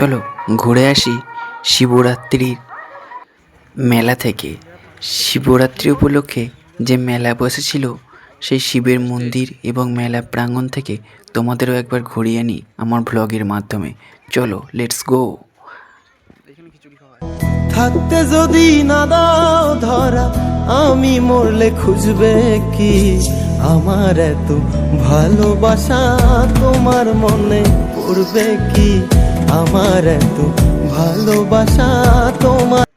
চলো ঘুরে আসি শিবরাত্রির মেলা থেকে। শিবরাত্রি উপলক্ষে যে মেলা বসেছিল সেই শিবের মন্দির এবং মেলা প্রাঙ্গণ থেকে তোমাদেরও একবার ঘুরিয়ে আনি আমার ভ্লগের মাধ্যমে। চলো লেটস গো। থাকতে যদি না দাও ধরা, আমি মরলে খুঁজবে কি আমার এত ভালোবাসা? তোমার মনে পড়বে কি আমার এত ভালোবাসা? তোমার